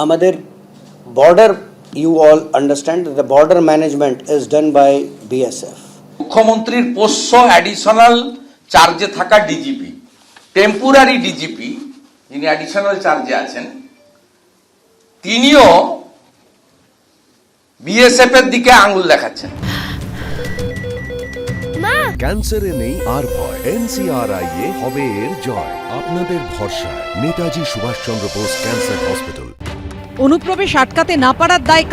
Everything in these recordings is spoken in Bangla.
আমাদের border, you all understand that the border management is done by BSF. মুখ্যমন্ত্রীর পোষ্য অ্যাডিশনাল চার্জে থাকা ডিজিপি, টেম্পোরারি ডিজিপি যিনি অ্যাডিশনাল চার্জে আছেন, তিনিও বিএসএফ এর দিকে আঙুল দেখাচ্ছেন। ক্যান্সারে নেই আর ভয়, NCRI এ হবে এর জয়। আপনাদের ভরসা নেতাজি সুভাষচন্দ্র বোস ক্যান্সার হসপিটাল। অনুপ্রবেশ আটকাতে না পারার দায়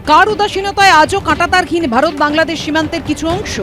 কার উদাসীনতায় আজও কাঁটাতারহীন ভারত বাংলাদেশ সীমান্তের কিছু অংশ,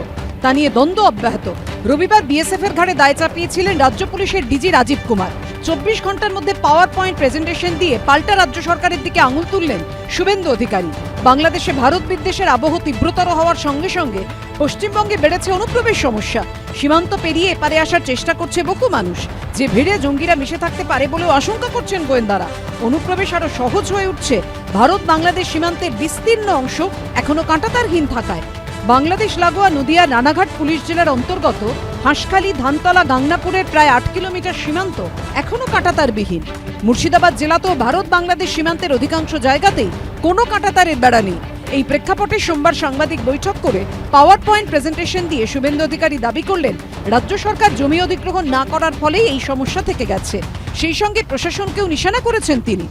তা নিয়ে দ্বন্দ্ব অব্যাহত। রবিবার বিএসএফ এর ঘাড়ে দায় চাপিয়েছিলেন রাজ্য পুলিশের ডিজি রাজীব কুমার। 24 ঘন্টার মধ্যে পাওয়ার পয়েন্ট প্রেজেন্টেশন দিয়ে পাল্টা রাজ্য সরকারের দিকে আঙুল তুললেন শুভেন্দু অধিকারী। বাংলাদেশে ভারত বিদ্বেষের আবহ তীব্রতর হওয়ার সঙ্গে সঙ্গে পশ্চিমবঙ্গে বেড়েছে অনুপ্রবেশ সমস্যা। সীমান্ত পেরিয়ে এপারে আসার চেষ্টা করছে বহু মানুষ, যে ভিড়ে জঙ্গিরা মিশে থাকতে পারে বলেও আশঙ্কা করছেন গোয়েন্দারা। অনুপ্রবেশ আরো সহজ হয়ে উঠছে ভারত বাংলাদেশ সীমান্তের বিস্তীর্ণ অংশ এখনো কাঁটাতারহীন থাকায়। বাংলাদেশ লাগোয়া নদিয়া রানাঘাট পুলিশ জেলার অন্তর্গত হাঁসখালি, ধানতলা, গাংনাপুরের প্রায় 8 কিলোমিটার সীমান্ত এখনো কাঁটাতারবিহীন। মুর্শিদাবাদ জেলাতেও ভারত বাংলাদেশ সীমান্তের অধিকাংশ জায়গাতেই কোনো কাঁটাতারের বেড়া নেই। এই প্রেক্ষাপটে সোমবার সাংবাদিক বৈঠক করে পাওয়ার পয়েন্ট প্রেজেন্টেশন দিয়ে শুভেন্দু অধিকারী দাবি করলেন, রাজ্য সরকার জমি অধিগ্রহণ না করার ফলেই এই সমস্যা থেকে গেছে। সেই সঙ্গে প্রশাসনকেও নিশানা করেছেন তিনি।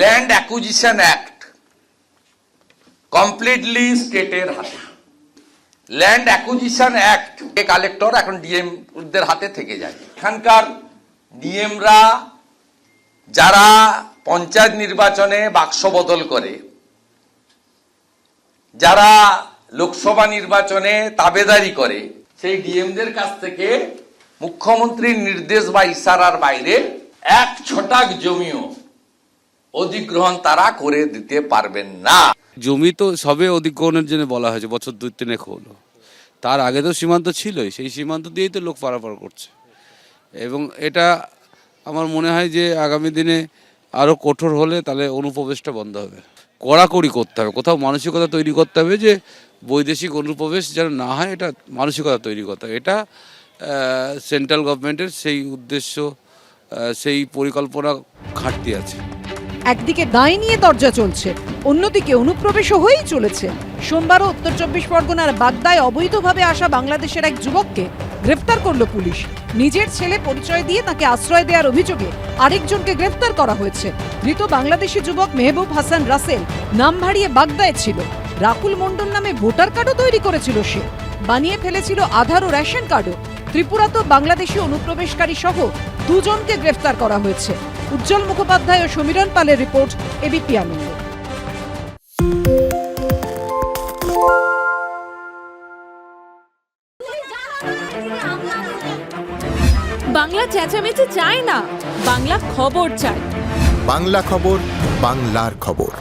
ল্যান্ড অ্যাকুইজিশন অ্যাক্ট কমপ্লিটলি স্টেটের হাতে। ল্যান্ড অ্যাকুইজিশন অ্যাক্ট কালেক্টর এখন ডিএম দের হাতে থেকে যায়। এখানকার ডিএমরা যারা পঞ্চায়েত নির্বাচনে বাক্স বদল করে, যারা লোকসভা নির্বাচনে তাবেদারি করে, সেই ডিএমদের কাছ থেকে মুখ্যমন্ত্রীর নির্দেশ বা ইশারার বাইরে 1 ছটাক জমিও অধিগ্রহণ তারা করে দিতে পারবেন না। জমি তো সবে অধিগ্রহণের জন্য বলা হয়েছে, বছর 2-3 হলো। তার আগে তো সীমান্ত ছিলই, সেই সীমান্ত দিয়েই তো লোক পারাপার করছে। এবং এটা আমার মনে হয় যে আগামী দিনে আরও কঠোর হলে তাহলে অনুপ্রবেশটা বন্ধ হবে। কড়াকড়ি করতে হবে, কোথাও মানসিকতা তৈরি করতে হবে যে বৈদেশিক অনুপ্রবেশ যেন না হয়, এটা মানসিকতা তৈরি করতে হবে। এটা সেন্ট্রাল গভর্নমেন্টের সেই উদ্দেশ্য, সেই পরিকল্পনা ঘাটতি আছে। একদিকে দায় নিয়ে দরজা চলছে, অন্যদিকে অনুপ্রবেশও হয়েই চলেছে। সোমবারও উত্তর 24 পরগনার বাগদায় অবৈধভাবে আসা বাংলাদেশের এক যুবককে গ্রেফতার করল পুলিশ। নিজের ছেলে পরিচয় দিয়ে তাকে আশ্রয় দেওয়ার অভিযোগে আরেকজনকে গ্রেফতার করা হয়েছে। ধৃত বাংলাদেশি যুবক মেহবুব হাসান রাসেল নাম ভাড়িয়ে বাগদায় ছিল। রাকুল মন্ডল নামে ভোটার কার্ডও তৈরি করেছিল সে, বানিয়ে ফেলেছিল আধার ও রেশন কার্ডও। ত্রিপুরাতেও বাংলাদেশি অনুপ্রবেশকারী সহ 2 জনকে গ্রেফতার করা হয়েছে। উজ্জ্বল মুখোপাধ্যায় ও সমীরণ পালের রিপোর্ট, এবিপি আনন্দ। বাংলা চেঁচামেচি চায় না, বাংলা খবর চায়। বাংলা খবর, বাংলার খবর।